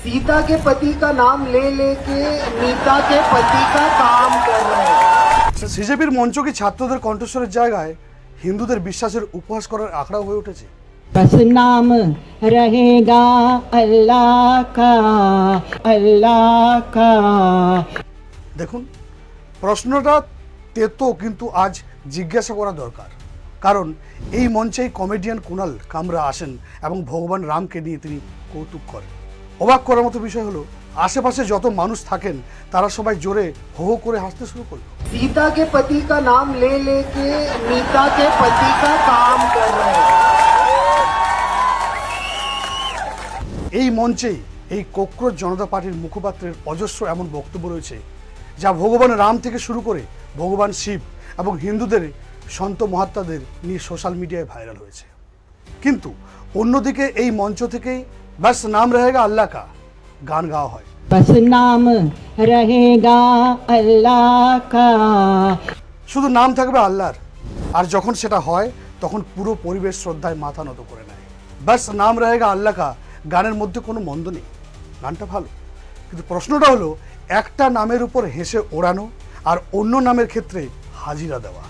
सीता के पति का नाम ले लेके मीता के पति का काम कर रहे हैं। সিজেপির মঞ্চ কি ছাত্রদের কণ্ঠস্বরের জায়গায় হিন্দুদের বিশ্বাসের উপহাস করার আখড়া হয়ে উঠেছে? बस नाम रहेगा अल्लाह का। দেখুন, প্রশ্নটা তেতো, কিন্তু আজ জিজ্ঞাসা করা দরকার। কারণ এই মঞ্চেই কমেডিয়ান কুণাল কামরা আসেন এবং ভগবান রামকে নিয়ে তিনি কৌতুক করেন। অবাক করার মতো বিষয় হলো, আশেপাশে যত মানুষ থাকেন তারা সবাই জোরে হো হো করে হাসতে শুরু করলো। सीता के पति का नाम ले लेके मीता के पति का काम कर रहे हैं। এই মঞ্চেই এই কোকরোচ জনতা পার্টির মুখপাত্রের অজস্র এমন বক্তব্য রয়েছে যা ভগবান রাম থেকে শুরু করে ভগবান শিব এবং হিন্দুদের সন্ত মহাত্মাদের নিয়ে সোশ্যাল মিডিয়ায় ভাইরাল হয়েছে। কিন্তু অন্যদিকে এই মঞ্চ থেকেই বাস নাম রহেগা আল্লাহ কা গান গাওয়া হয়। बस नाम रहेगा अल्लाह का। শুধু নাম থাকবে আল্লাহর, আর যখন সেটা হয় তখন পুরো পরিবেশ শ্রদ্ধায় মাথা নত করে নেয়। বাস নাম রহেগা আল্লাহ কা গানের মধ্যে কোনো মন্দ নেই, গানটা ভালো। কিন্তু প্রশ্নটা হলো, একটা নামের উপর হেসে ওড়ানো আর অন্য নামের ক্ষেত্রে হাজিরা দেওয়া,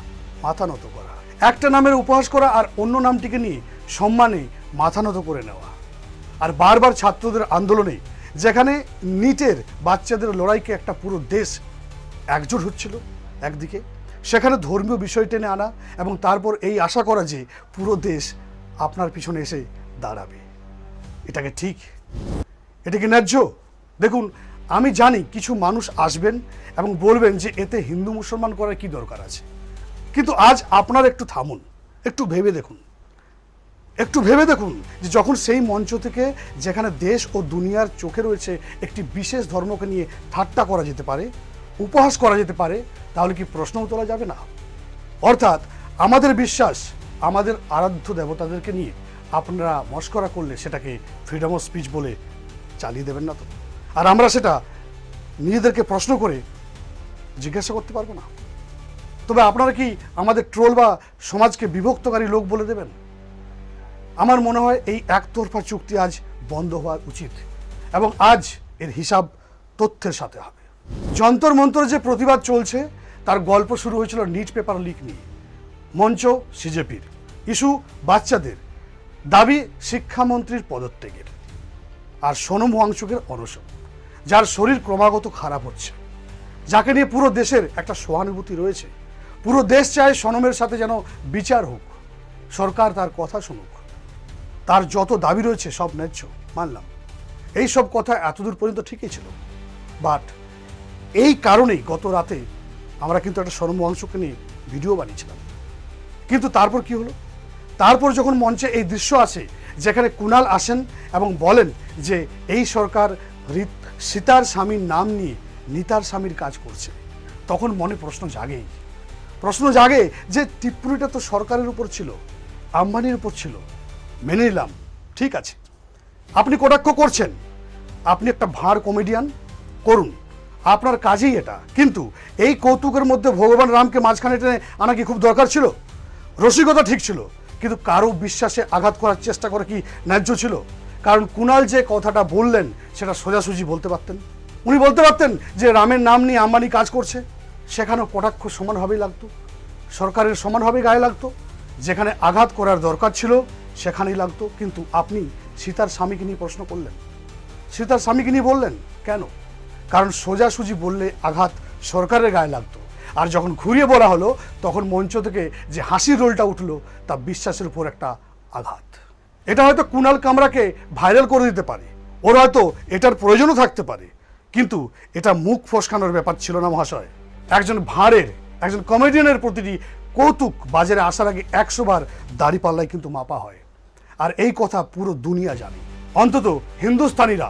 মাথা নত করা। একটা নামের উপহাস করা আর অন্য নামটিকে নিয়ে সম্মানে মাথা নত করে নেওয়া। আর বারবার ছাত্রদের আন্দোলনে যেখানে নিটের বাচ্চাদের লড়াইকে একটা পুরো দেশ একজোট হচ্ছিল একদিকে, সেখানে ধর্মীয় বিষয় টেনে আনা এবং তারপর এই আশা করা যে পুরো দেশ আপনার পিছনে এসে দাঁড়াবে। এটাকে ঠিক? এটা কি ন্যায্য? দেখুন, আমি জানি কিছু মানুষ আসবেন এবং বলবেন যে এতে হিন্দু মুসলমান করার কি দরকার আছে। কিন্তু আজ আপনারা একটু থামুন, একটু ভেবে দেখুন, যে যখন সেই মঞ্চ থেকে, যেখানে দেশ ও দুনিয়ার চোখে রয়েছে, একটি বিশেষ ধর্মকে নিয়ে ঠাট্টা করা যেতে পারে, উপহাস করা যেতে পারে, তাহলে কি প্রশ্নও তোলা যাবে না? অর্থাৎ আমাদের বিশ্বাস, আমাদের আরাধ্য দেবতাদেরকে নিয়ে আপনারা মস্করা করলে সেটাকে ফ্রিডম অফ স্পিচ বলে চালিয়ে দেবেন না তো? আর আমরা সেটা নিজেদেরকে প্রশ্ন করে জিজ্ঞাসা করতে পারবো না? তবে আপনারা কি আমাদের ট্রোল বা সমাজকে বিভক্তকারী লোক বলে দেবেন? আমার মনে হয় এই একতরফা চুক্তি আজ বন্ধ হওয়া উচিত এবং আজ এর হিসাব তথ্যের সাথে হবে। যন্তর মন্তর যে প্রতিবাদ চলছে তার গল্প শুরু হয়েছিল নিট পেপার লিক নিয়ে। মঞ্চ সিজেপির, ইস্যু বাচ্চাদের, দাবি শিক্ষামন্ত্রীর পদত্যাগের, আর সোনম ওয়াংচুকের অনশন, যার শরীর ক্রমাগত খারাপ হচ্ছে, যাকে নিয়ে পুরো দেশের একটা সহানুভূতি রয়েছে। পুরো দেশ চায় সোনমের সাথে যেন বিচার হোক, সরকার তার কথা শুনুক, তার যত দাবি রয়েছে সব ন্যায্য, মানলাম। এই সব কথা এতদূর পর্যন্ত ঠিকই ছিল, বাট এই কারণেই গত রাতে আমরা কিন্তু একটা সোনম ওয়াংচুককে নিয়ে ভিডিও বানিয়েছিলাম। কিন্তু তারপর কি হলো? তারপর যখন মঞ্চে এই দৃশ্য আসে যেখানে কুণাল আসেন এবং বলেন যে এই সরকার সীতার স্বামীর নাম নিয়ে নিতার স্বামীর কাজ করছে, তখন মনে প্রশ্ন জাগে যে টিপ্পনিটা তো সরকারের উপর ছিল, আম্বানির উপর ছিল। মেনে নিলাম, ঠিক আছে, আপনি কটাক্ষ করছেন, আপনি একটা ভাঁড় কমেডিয়ান, করুন, আপনার কাজেই এটা। কিন্তু এই কৌতুকের মধ্যে ভগবান রামকে মাঝখানে টেনে আনা কি খুব দরকার ছিল? রসিকতা ঠিক ছিল, কিন্তু কারো বিশ্বাসে আঘাত করার চেষ্টা করা কি ন্যায্য ছিল? কারণ কুণাল যে কথাটা বললেন সেটা সোজাসুজি বলতে পারতেন। উনি বলতে পারতেন যে রামের নাম নিয়ে আম্বানি কাজ করছে, সেখানেও কটাক্ষ সমানভাবেই লাগতো, সরকারের সমানভাবেই গায়ে লাগতো। যেখানে আঘাত করার দরকার ছিল সেখানেই লাগতো। কিন্তু আপনি সীতার স্বামীকে নিয়ে প্রশ্ন করলেন, সীতার স্বামীকে নিয়ে বললেন কেন? কারণ সোজাসুজি বললে আঘাত সরকারের গায়ে লাগতো, আর যখন ঘুরিয়ে বলা হলো তখন মঞ্চ থেকে যে হাসির রোলটা উঠলো তা বিশ্বাসের উপর একটা আঘাত। এটা হয়তো কুণাল কামরাকে ভাইরাল করে দিতে পারে, ওর হয়তো এটার প্রয়োজনও থাকতে পারে, কিন্তু এটা মুখ ফসকানোর ব্যাপার ছিল না মহাশয়। একজন ভাঁড়ের, একজন কমেডিয়ানের প্রতিটি কৌতুক বাজারে আসার আগে 100 বার দাড়িপাল্লায় কিন্তু মাপা হয়। আর এই কথা পুরো দুনিয়া জানে, অন্তত হিন্দুস্তানিরা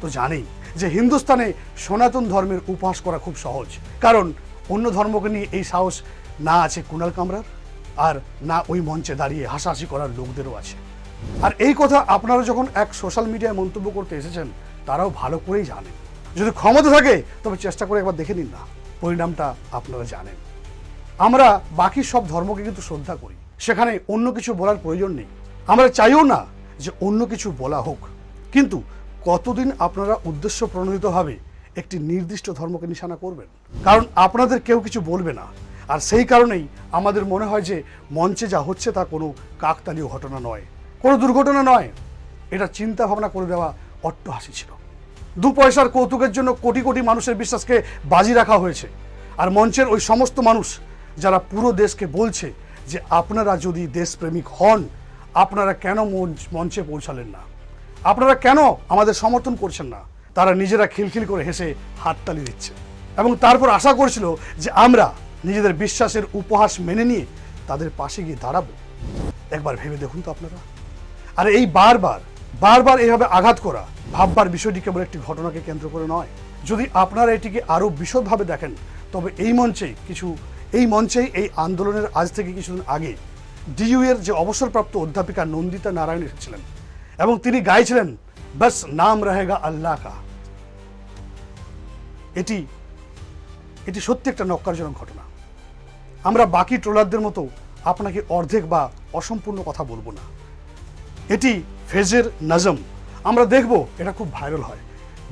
তো জানেই যে হিন্দুস্তানে সনাতন ধর্মের উপহাস করা খুব সহজ। কারণ অন্য ধর্মকে নিয়ে এই সাহস না আছে কুণাল কামরার, আর না ওই মঞ্চে দাঁড়িয়ে হাসাহাসি করার লোকদেরও আছে। আর এই কথা আপনারা যখন এক সোশ্যাল মিডিয়ায় মন্তব্য করতে এসেছেন তারাও ভালো করেই জানেন। যদি ক্ষমতা থাকে তবে চেষ্টা করে একবার দেখে নিন না, পরিণামটা আপনারা জানেন। আমরা বাকি সব ধর্মকে কিন্তু শ্রদ্ধা করি, সেখানে অন্য কিছু বলার প্রয়োজন নেই। আমরা চাইও না যে অন্য কিছু বলা হোক, কিন্তু কতদিন আপনারা উদ্দেশ্য প্রণোদিতভাবে একটি নির্দিষ্ট ধর্মকে নিশানা করবেন? কারণ আপনাদের কেউ কিছু বলবে না, আর সেই কারণেই আমাদের মনে হয় যে মঞ্চে যা হচ্ছে তা কোনো কাকতালীয় ঘটনা নয়, কোনো দুর্ঘটনা নয়। এটা চিন্তা ভাবনা করে দেওয়া অট্টহাসি ছিল। 2 পয়সার কৌতুকের জন্য কোটি কোটি মানুষের বিশ্বাসকে বাজি রাখা হয়েছে। আর মঞ্চের ওই সমস্ত মানুষ যারা পুরো দেশকে বলছে যে আপনারা যদি দেশপ্রেমিক হন, আপনারা কেন মঞ্চে পৌঁছালেন না, আপনারা কেন আমাদের সমর্থন করছেন না, তারা নিজেরা খিলখিল করে হেসে হাততালি দিচ্ছে এবং তারপর আশা করছিল যে আমরা নিজেদের বিশ্বাসের উপহাস মেনে নিয়ে তাদের পাশে গিয়ে দাঁড়াবো। একবার ভেবে দেখুন তো আপনারা। আর এই বারবার এইভাবে আঘাত করা, ভাববার বিষয়টি কেবল একটি ঘটনাকে কেন্দ্র করে নয়। যদি আপনারা এটিকে আরও বিশদভাবে দেখেন, তবে এই মঞ্চেই এই আন্দোলনের আজ থেকে কিছুদিন আগে ডিইউ এর যে অবসরপ্রাপ্ত অধ্যাপিকা নন্দিতা নারায়ণ এসেছিলেন এবং তিনি গাইছিলেন বস নাম রহেগা আল্লাহ কা। এটি সত্যি একটা নক্কারজনক ঘটনা। আমরা বাকি ট্রোলারদের মতো আপনাকে অর্ধেক বা অসম্পূর্ণ কথা বলবো না। এটি ফেজের নজম। আমরা দেখব এটা খুব ভাইরাল হয়,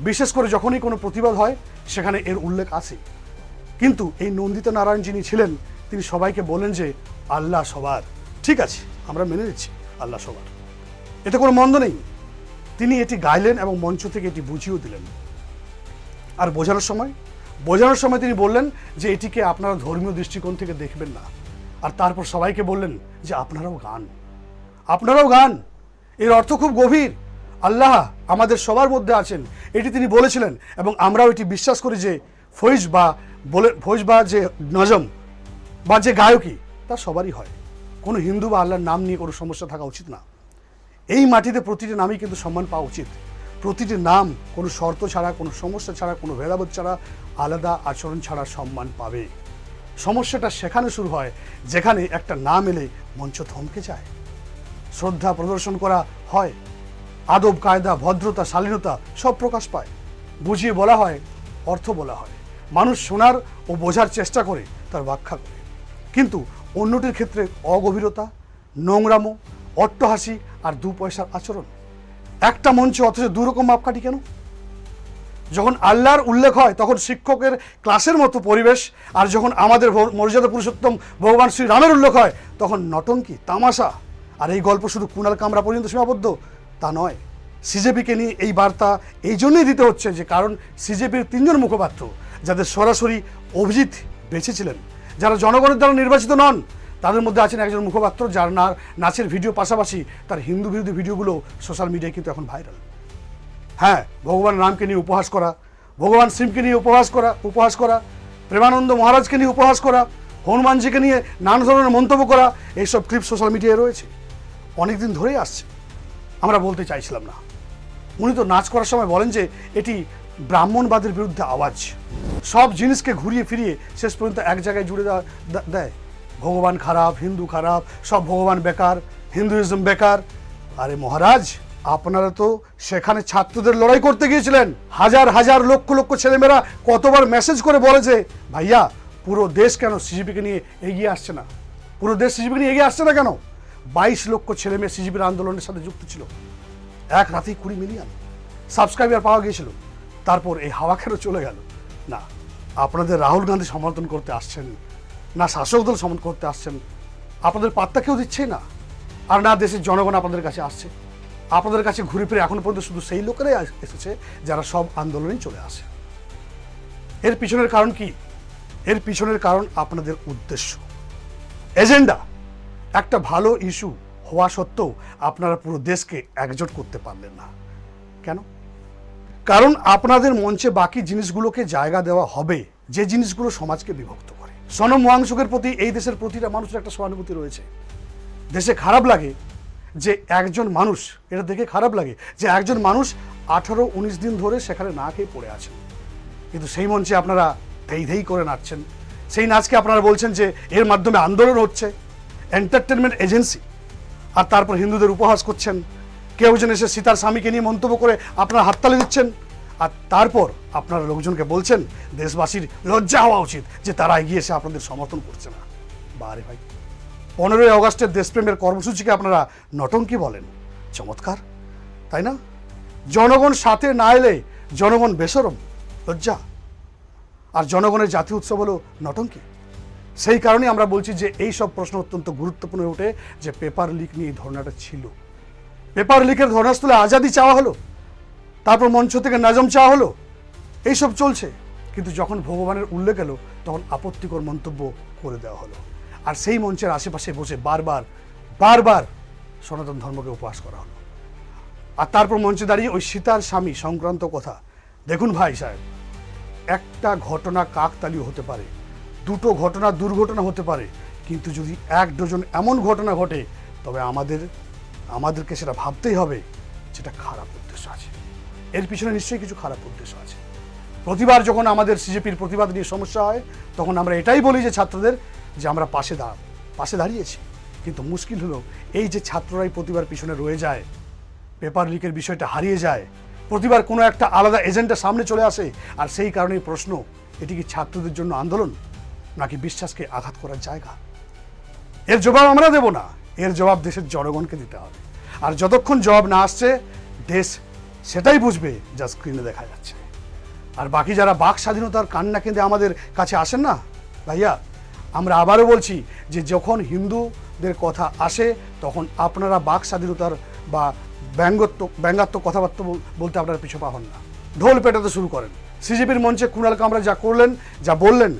বিশেষ করে যখনই কোনো প্রতিবাদ হয় সেখানে এর উল্লেখ আছে। কিন্তু এই নন্দিতা নারায়ণ যিনি ছিলেন, তিনি সবাইকে বলেন যে আল্লাহ সবার। ঠিক আছে, আমরা মেনে নিচ্ছি আল্লাহ সবার, এতে কোনো মন্দ নেই। তিনি এটি গাইলেন এবং মঞ্চ থেকে এটি বুঝিয়েও দিলেন। আর বোঝানোর সময় তিনি বললেন যে এটিকে আপনারা ধর্মীয় দৃষ্টিকোণ থেকে দেখবেন না। আর তারপর সবাইকে বললেন যে আপনারাও গান। এর অর্থ খুব গভীর। আল্লাহ আমাদের সবার মধ্যে আছেন, এটি তিনি বলেছিলেন। এবং আমরাও এটি বিশ্বাস করি যে ফৌজ বা যে নজম বা যে গায়কী তা সবারই হয়। কোনো হিন্দু বা আল্লাহর নাম নিয়ে কোনো সমস্যা থাকা উচিত না। এই মাটিতে প্রতিটি নামই কিন্তু সম্মান পাওয়া উচিত। প্রতিটি নাম কোনো শর্ত ছাড়া, কোনো সমস্যা ছাড়া, কোনো ভেদাভেদ ছাড়া, আলাদা আচরণ ছাড়া সম্মান পাবে। সমস্যাটা সেখানে শুরু হয় যেখানে একটা নাম এলে মঞ্চ থমকে যায়, শ্রদ্ধা প্রদর্শন করা হয়, আদব কায়দা, ভদ্রতা, শালীনতা সব প্রকাশ পায়, বুঝিয়ে বলা হয়, অর্থ বলা হয়, মানুষ শোনার ও বোঝার চেষ্টা করে, তার ব্যাখ্যা করে। কিন্তু অন্যটির ক্ষেত্রে অগভীরতা, নোংরামো, অট্টহাসি আর 2 পয়সার আচরণ। একটা মঞ্চে অথচ 2 রকম মাপকাঠি কেন? যখন আল্লাহর উল্লেখ হয় তখন শিক্ষকের ক্লাসের মতো পরিবেশ, আর যখন আমাদের মর্যাদা পুরুষোত্তম ভগবান শ্রীরামের উল্লেখ হয় তখন নটঙ্কি, তামাশা। আর এই গল্প শুধু কুণাল কামরা পর্যন্ত সীমাবদ্ধ তা নয়। সিজেপিকে নিয়ে এই বার্তা এই জন্যই দিতে হচ্ছে যে কারণ সিজেপির 3 জন মুখপাত্র, যাদের সরাসরি অভিজিৎ বেঁচেছিলেন, যারা জনগণের দ্বারা নির্বাচিত নন, তাদের মধ্যে আছেন একজন মুখপাত্র যার নাচের ভিডিও পাশাপাশি তার হিন্দু বিরোধী ভিডিওগুলো সোশ্যাল মিডিয়ায় কিন্তু এখন ভাইরাল। হ্যাঁ, ভগবান রামকে নিয়ে উপহাস করা, ভগবান শিবকে নিয়ে উপহাস করা, প্রেমানন্দ মহারাজকে নিয়ে উপহাস করা, হনুমানজিকে নিয়ে নানা ধরনের মন্তব্য করা, এইসব ক্লিপ সোশ্যাল মিডিয়ায় রয়েছে, অনেকদিন ধরেই আসছে। আমরা বলতে চাইছিলাম না। উনি তো নাচ করার সময় বলেন যে এটি ব্রাহ্মণবাদের বিরুদ্ধে আওয়াজ। সব জিনিসকে ঘুরিয়ে ফিরিয়ে শেষ পর্যন্ত এক জায়গায় জুড়ে দেয়। ভগবান খারাপ, হিন্দু খারাপ, সব ভগবান বেকার, হিন্দুইজম বেকার। আরে মহারাজ, আপনারা তো সেখানে ছাত্রদের লড়াই করতে গিয়েছিলেন। হাজার লক্ষ ছেলেমেয়েরা কতবার মেসেজ করে বলে যে ভাইয়া পুরো দেশ কেন সিজিপিকে নিয়ে এগিয়ে আসছে না, পুরো দেশ সিজিপিকে নিয়ে এগিয়ে আসছে না কেন? 22 লক্ষ ছেলে মেয়ে সিজিপির আন্দোলনের সাথে যুক্ত ছিল। এক রাতেই 20 মিলিয়ন সাবস্ক্রাইবার পাওয়া গিয়েছিল। তারপর এই হাওয়া কেন চলে গেল? না, আপনাদের রাহুল গান্ধী সমর্থন করতে আসছেন না, শাসক দল সমর্থন করতে আসছেন, আপনাদের পাত্তা কেউ দিচ্ছেই না। আর না দেশের জনগণ আপনাদের কাছে আসছে। আপনাদের কাছে ঘুরে ফিরে এখন পর্যন্ত শুধু সেই লোকেরাই এসেছে যারা সব আন্দোলনেই চলে আসে। এর পিছনের কারণ কি? এর পিছনের কারণ আপনাদের উদ্দেশ্য, এজেন্ডা। একটা ভালো ইস্যু হওয়া সত্ত্বেও আপনারা পুরো দেশকে একজোট করতে পারলেন না কেন? কারণ আপনাদের মঞ্চে বাকি জিনিসগুলোকে জায়গা দেওয়া হবে যে জিনিসগুলো সমাজকে বিভক্ত করে। সোনম ওয়াংচুকের প্রতি এই দেশের প্রতিটা মানুষের একটা সহানুভূতি রয়েছে। দেশে খারাপ লাগে যে একজন মানুষ, এটা দেখে খারাপ লাগে যে একজন মানুষ 18-19 দিন ধরে সেখানে না খেয়ে পড়ে আছেন। কিন্তু সেই মঞ্চে আপনারা ধেই করে নাচছেন। সেই নাচকে আপনারা বলছেন যে এর মাধ্যমে আন্দোলন হচ্ছে, এন্টারটেনমেন্ট এজেন্সি। আর তারপর হিন্দুদের উপহাস করছেন। কেউ যেন এসে সীতার স্বামীকে নিয়ে মন্তব্য করে আপনারা হাততালি দিচ্ছেন। আর তারপর আপনারা লোকজনকে বলছেন দেশবাসীর লজ্জা হওয়া উচিত যে তারা এগিয়ে এসে আপনাদের সমর্থন করছে না। বারে ভাই, 15ই আগস্টের দেশপ্রেমের কর্মসূচিকে আপনারা নটঙ্কি বলেন। চমৎকার, তাই না? জনগণ সাথে না এলে জনগণ বেশরম, লজ্জা। আর জনগণের জাতীয় উৎসব হলো নটঙ্কি। সেই কারণেই আমরা বলছি যে এই সব প্রশ্ন অত্যন্ত গুরুত্বপূর্ণ হয়ে ওঠে যে পেপার লিক নিয়ে এই ধর্নাটা ছিল। পেপার লিকের ধর্নাস্থলে আজাদি চাওয়া হলো, তারপর মঞ্চ থেকে নাজম চাওয়া হলো, এইসব চলছে। কিন্তু যখন ভগবানের উল্লেখ এলো তখন আপত্তিকর মন্তব্য করে দেওয়া হলো। আর সেই মঞ্চের আশেপাশে বসে বারবার বারবার সনাতন ধর্মকে উপহাস করা হলো। আর তারপর মঞ্চে দাঁড়িয়ে ওই সীতার স্বামী সংক্রান্ত কথা। দেখুন ভাই সাহেব, একটা ঘটনা কাকতালীয় হতে পারে, দুটো ঘটনা দুর্ঘটনা হতে পারে, কিন্তু যদি 1 ডজন এমন ঘটনা ঘটে তবে আমাদেরকে সেটা ভাবতেই হবে যেটা খারাপ উদ্দেশ্য আছে। এর পিছনে নিশ্চয়ই কিছু খারাপ উদ্দেশ্য আছে। প্রতিবার যখন আমাদের সিজেপির প্রতিবাদ নিয়ে সমস্যা হয় তখন আমরা এটাই বলি যে ছাত্রদের যে আমরা পাশে দাঁড়িয়েছি। কিন্তু মুশকিল হলো এই যে ছাত্ররাই প্রতিবার পিছনে রয়ে যায়, পেপার লিকের বিষয়টা হারিয়ে যায়, প্রতিবার কোনো একটা আলাদা এজেন্ডা সামনে চলে আসে। আর সেই কারণেই প্রশ্ন, এটি কি ছাত্রদের জন্য আন্দোলন নাকি বিশ্বাসকে আঘাত করার জায়গা? এর জবাব আমরা দেব না, এর জবাব দেশের জনগণকে দিতে হবে। আর যতক্ষণ জবাব না আসছে দেশ সেটাই বুঝবে যা স্ক্রিনে দেখা যাচ্ছে। আর বাকি যারা বাক স্বাধীনতার কান্না কেঁদে আমাদের কাছে আসেন না ভাইয়া, আমরা আবারও বলছি যে যখন হিন্দুদের কথা আসে তখন আপনারা বাক স্বাধীনতার বা ব্যঙ্গাত্মক কথাবার্তা বলতে আপনারা পিছু পা হন না, ঢোল পেটাতে শুরু করেন। সিজেপির মঞ্চে কুণাল কামরা যা করলেন, যা বললেন,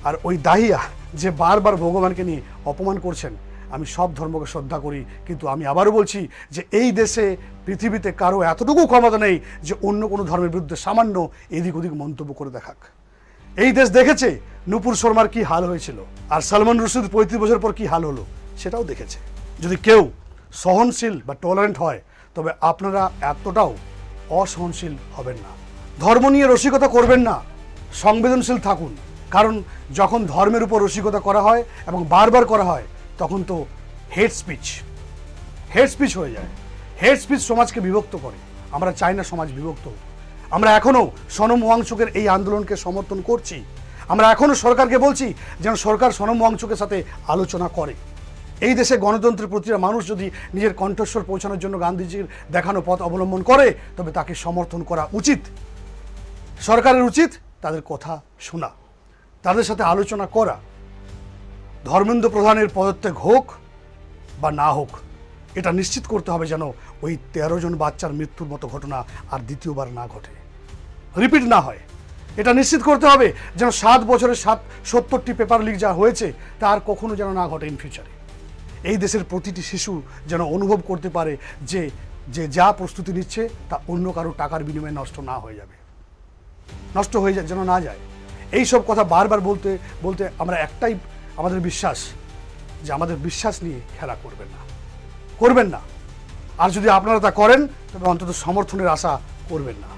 আর ওই দাহিয়া যে বারবার ভগবানকে নিয়ে অপমান করছেন। আমি সব ধর্মকে শ্রদ্ধা করি, কিন্তু আমি আবারও বলছি যে এই দেশে পৃথিবীতে কারো এতটুকু ক্ষমতা নেই যে অন্য কোনো ধর্মের বিরুদ্ধে সামান্য এদিক ওদিক মন্তব্য করে দেখাক। এই দেশ দেখেছে নূপুর শর্মার কি হাল হয়েছিল, আর সালমান রশিদ 35 বছর পর কি হাল হলো সেটাও দেখেছে। যদি কেউ সহনশীল বা টলারেন্ট হয় তবে আপনারা এতটাও অসহনশীল হবেন না। ধর্ম নিয়ে রসিকতা করবেন না, সংবেদনশীল থাকুন। কারণ যখন ধর্মের উপর রসিকতা করা হয় এবং বারবার করা হয় তখন তো হেট স্পিচ হয়ে যায়। হেট স্পিচ সমাজকে বিভক্ত করে। আমরা চাই না সমাজ বিভক্ত। আমরা এখনও সনম ওয়াংচুকের এই আন্দোলনকে সমর্থন করছি। আমরা এখনও সরকারকে বলছি যেন সরকার সনম ওয়াংচুকের সাথে আলোচনা করে। এই দেশে গণতন্ত্রের প্রতিটা মানুষ যদি নিজের কণ্ঠস্বর পৌঁছানোর জন্য গান্ধীজির দেখানো পথ অবলম্বন করে তবে তাকে সমর্থন করা উচিত। সরকারের উচিত তাদের কথা শোনা, তাদের সাথে আলোচনা করা। ধর্মেন্দ্র প্রধানের পদত্যাগ হোক বা না হোক, এটা নিশ্চিত করতে হবে যেন ওই 13 জন বাচ্চার মৃত্যুর মতো ঘটনা আর দ্বিতীয়বার না ঘটে, রিপিট না হয়। এটা নিশ্চিত করতে হবে যেন 7 বছরে 70টি পেপার লিক যা হয়েছে তা আর কখনো যেন না ঘটে ইন ফিউচারে। এই দেশের প্রতিটি শিশু যেন অনুভব করতে পারে যে যা প্রস্তুতি নিচ্ছে তা অন্য কারো টাকার বিনিময়ে নষ্ট হয়ে যেন না যায়। এই সব কথা বারবার বলতে আমরা একটাই আমাদের বিশ্বাস, যে আমাদের বিশ্বাস নিয়ে খেলা করবেন না। আর যদি আপনারা তা করেন তবে অন্তত সমর্থনের আশা করবেন না।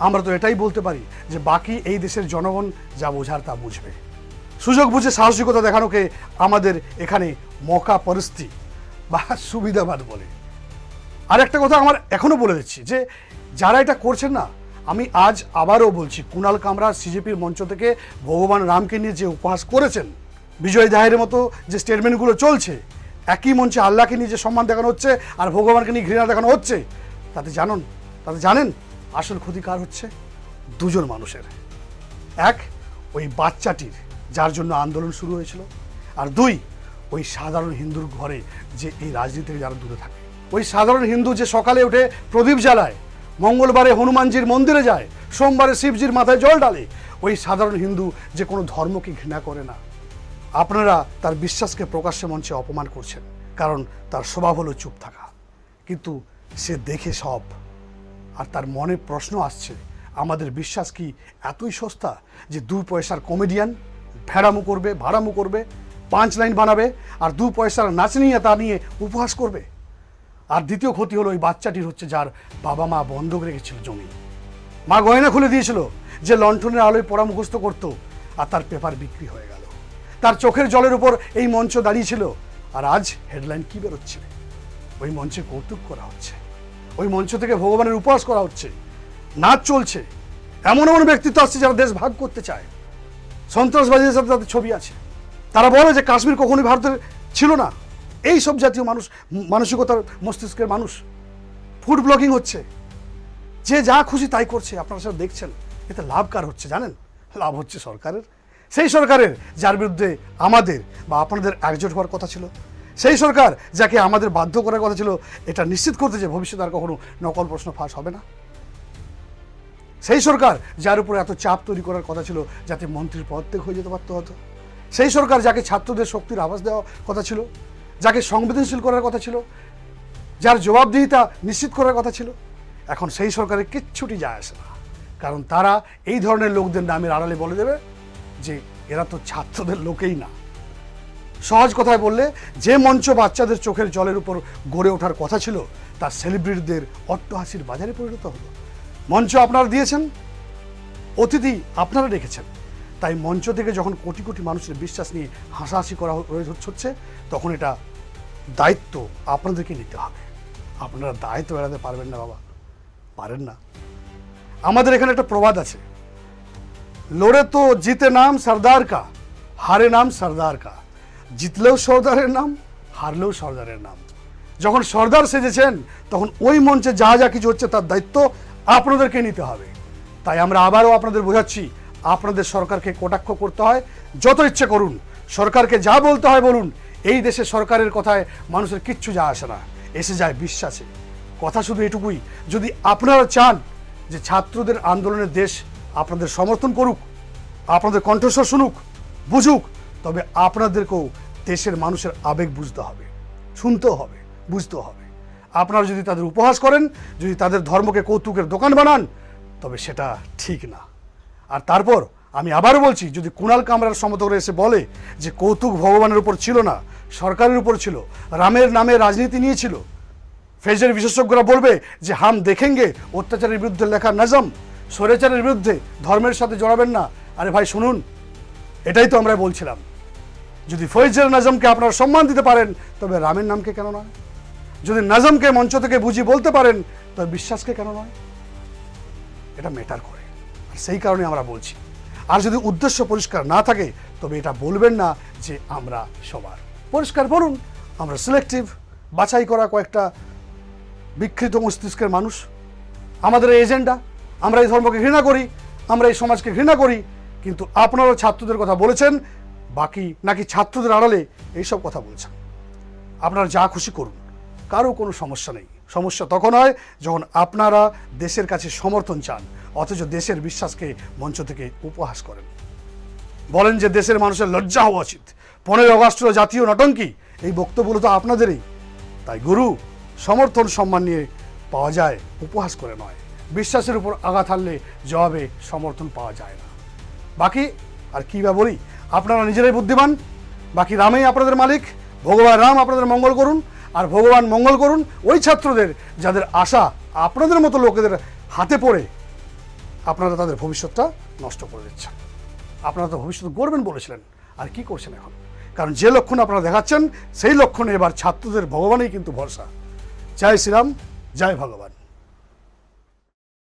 আমরা তো এটাই বলতে পারি যে বাকি এই দেশের জনগণ যা বোঝার তা বুঝবে। সুযোগ বুঝে সাহসিকতা দেখানোকে আমাদের এখানে মকা পরিস্থিতি বা সুবিধাবাদ বলে। আর একটা কথা আমার এখনো বলে দিচ্ছি যে যারা এটা করছেন না, আমি আজ আবারও বলছি, কুণাল কামরা সিজেপির মঞ্চ থেকে ভগবান রামকে নিয়ে যে উপহাস করেছেন, বিজয় দাহের মতো যে স্টেটমেন্টগুলো চলছে, একই মঞ্চে আল্লাহকে নিয়ে যে সম্মান দেখানো হচ্ছে আর ভগবানকে নিয়ে ঘৃণা দেখানো হচ্ছে, তাতে জানেন আসল ক্ষতি কার হচ্ছে? 2 জন মানুষের। এক, ওই বাচ্চাটির যার জন্য আন্দোলন শুরু হয়েছিল, আর 2, ওই সাধারণ হিন্দুর ঘরে যে এই রাজনীতি থেকে যারা দূরে থাকে। ওই সাধারণ হিন্দু যে সকালে উঠে প্রদীপ জ্বালায়, মঙ্গলবারে হনুমানজির মন্দিরে যায়, সোমবারে শিবজির মাথায় জল ঢালে, ওই সাধারণ হিন্দু যে কোনো ধর্মকে ঘৃণা করে না। আপনারা তার বিশ্বাসকে প্রকাশ্যে মঞ্চে অপমান করছেন, কারণ তার স্বভাব হলো চুপ থাকা। কিন্তু সে দেখে সব, আর তার মনে প্রশ্ন আসছে, আমাদের বিশ্বাস কি এতই সস্তা যে 2 পয়সার কমেডিয়ান ভাড়ামু করবে, 5 লাইন বানাবে আর 2 পয়সার নাচনিয়া তা নিয়ে উপহাস করবে? আর দ্বিতীয় ক্ষতি হলো ওই বাচ্চাটির হচ্ছে যার বাবা মা বন্ধক রেখেছিল জমি, মা গয়না খুলে দিয়েছিল, যে লণ্ঠনের আলোয় পড়া মুখস্থ করতো, আর তার পেপার বিক্রি হয়ে গেল। তার চোখের জলের উপর এই মঞ্চ দাঁড়িয়েছিল, আর আজ হেডলাইন কি বেরোচ্ছে? ওই মঞ্চে কৌতুক করা হচ্ছে, ওই মঞ্চ থেকে ভগবানের উপহাস করা হচ্ছে, নাচ চলছে। এমন ব্যক্তিত্ব আসছে যারা দেশ ভাগ করতে চায়, সন্ত্রাসবাদীদের সাথে তাদের ছবি আছে। তারা বলে যে কাশ্মীর কখনোই ভারতের ছিল না। এই সব জাতীয় মানসিকতার মস্তিষ্কের মানুষ। ফুড ব্লগিং হচ্ছে, যে যা খুশি তাই করছে, আপনারা সব দেখছেন। এতে লাভ কার হচ্ছে জানেন? লাভ হচ্ছে সরকারের, সেই সরকারের যার বিরুদ্ধে আমাদের বা আপনাদের একজোট হওয়ার কথা ছিল, সেই সরকার যাকে আমাদের বাধ্য করার কথা ছিল এটা নিশ্চিত করতে যে ভবিষ্যতে আর কখনো নকল প্রশ্ন ফাঁস হবে না, সেই সরকার যার উপর এত চাপ তৈরি করার কথা ছিল যাতে মন্ত্রীর পদ ত্যাগ হয়ে যেতে পারত হতো, সেই সরকার যাকে ছাত্রদের শক্তির আভাস দেওয়ার কথা ছিল, যাকে সংবেদনশীল করার কথা ছিল, যার জবাবদিহিতা নিশ্চিত করার কথা ছিল, এখন সেই সরকারের কিচ্ছুটি যায় আসে না। কারণ তারা এই ধরনের লোকদের নামের আড়ালে বলে দেবে যে এরা তো ছাত্রদের লোকেই না। সহজ কথায় বললে, যে মঞ্চ বাচ্চাদের চোখের জলের উপর গড়ে ওঠার কথা ছিল তার সেলিব্রিটিদের অট্টহাসির বাজারে পরিণত হলো। মঞ্চ আপনারা দিয়েছেন, অতিথি আপনারা রেখেছেন, তাই মঞ্চ থেকে যখন কোটি কোটি মানুষের বিশ্বাস নিয়ে হাসাহাসি করা হচ্ছে তখন এটা দায়িত্ব আপনাদেরকে নিতে হবে। আপনারা দায়িত্ব এড়াতে পারবেন না বাবা, পারেন না। আমাদের এখানে একটা প্রবাদ আছে, লড়ে তো জিতে নাম সর্দার কা, হারে নাম সর্দার কা। জিতলেও সর্দারের নাম, হারলেও সর্দারের নাম। যখন সর্দার সেজেছেন তখন ওই মঞ্চে যা যা কিছু হচ্ছে তার দায়িত্ব আপনাদেরকে নিতে হবে। তাই আমরা আবারও আপনাদের বোঝাচ্ছি, আপনাদের সরকারকে কটাক্ষ করতে হয় যত ইচ্ছে করুন, সরকারকে যা বলতে হয় বলুন। এই দেশে সরকারের কথায় মানুষের কিচ্ছু যা আসে না, এসে যায় বিশ্বাসে। কথা শুধু এটুকুই, যদি আপনারা চান যে ছাত্রদের আন্দোলনের দেশ আপনাদের সমর্থন করুক, আপনাদের কণ্ঠস্বর শুনুক, বুঝুক, তবে আপনাদেরকেও দেশের মানুষের আবেগ বুঝতে হবে, শুনতেও হবে, বুঝতেও হবে। আপনারা যদি তাদের উপহাস করেন, যদি তাদের ধর্মকে কৌতুকের দোকান বানান, তবে সেটা ঠিক না। আর তারপর আমি আবারও বলছি, যদি কুণাল কামরার সমতলে এসে বলে যে কৌতুক ভগবানের উপর ছিল না, সরকারের উপর ছিল, রামের নামে রাজনীতি নিয়েছিল, ফেজের বিশেষজ্ঞরা বলবে যে হাম দেখেঙ্গে অত্যাচারের বিরুদ্ধে লেখা নজম, স্বৈরাচারের বিরুদ্ধে ধর্মের সাথে জড়াবেন না। আরে ভাই শুনুন, এটাই তো আমরা বলছিলাম। যদি ফৈজের নজমকে আপনারা সম্মান দিতে পারেন তবে রামের নামকে কেন নয়? যদি নজমকে মঞ্চ থেকে বুঝি বলতে পারেন তবে বিশ্বাসকে কেন নয়? এটা ম্যাটার করে, আর সেই কারণে আমরা বলছি। আর যদি উদ্দেশ্য পরিষ্কার না থাকে তবে এটা বলবেন না যে আমরা সবার। পরিষ্কার বলুন, আমরা সিলেক্টিভ, বাছাই করা কয়েকটা বিকৃত মস্তিষ্কের মানুষ, আমাদের এই এজেন্ডা, আমরা এই ধর্মকে ঘৃণা করি, আমরা এই সমাজকে ঘৃণা করি। কিন্তু আপনারা ছাত্রদের কথা বলেছেন, বাকি নাকি ছাত্রদের আড়ালে এইসব কথা বলছেন। আপনারা যা খুশি করুন, কারো কোনো সমস্যা নেই। সমস্যা তখন হয় যখন আপনারা দেশের কাছে সমর্থন চান অথচ দেশের বিশ্বাসকে মঞ্চ থেকে উপহাস করেন। বলেন যে দেশের মানুষের লজ্জা হওয়া উচিত, 15 আগস্ট হলো জাতীয় নটঙ্কি, এই বক্তব্যগুলো তো আপনাদেরই। তাই গুরু, সমর্থন সম্মান নিয়ে পাওয়া যায়, উপহাস করে নয়। বিশ্বাসের উপর আঘাত হানলে জবাবে সমর্থন পাওয়া যায় না। বাকি আর কী বা বলি, আপনারা নিজেরাই বুদ্ধিমান। বাকি রামেই আপনাদের মালিক, ভগবান রাম আপনাদের মঙ্গল করুন। আর ভগবান মঙ্গল করুন ওই ছাত্রদের যাদের আশা আপনাদের মতো লোকেদের হাতে পড়ে আপনারা তাদের ভবিষ্যৎটা নষ্ট করে দিচ্ছেন। আপনারা তো ভবিষ্যৎ গড়বেন বলেছিলেন, আর কি করছেন এখন? কারণ যে লক্ষণ আপনারা দেখাচ্ছেন সেই লক্ষণে এবার ছাত্রদের ভগবানই কিন্তু ভরসা। জয় শ্রীরাম, জয় ভগবান।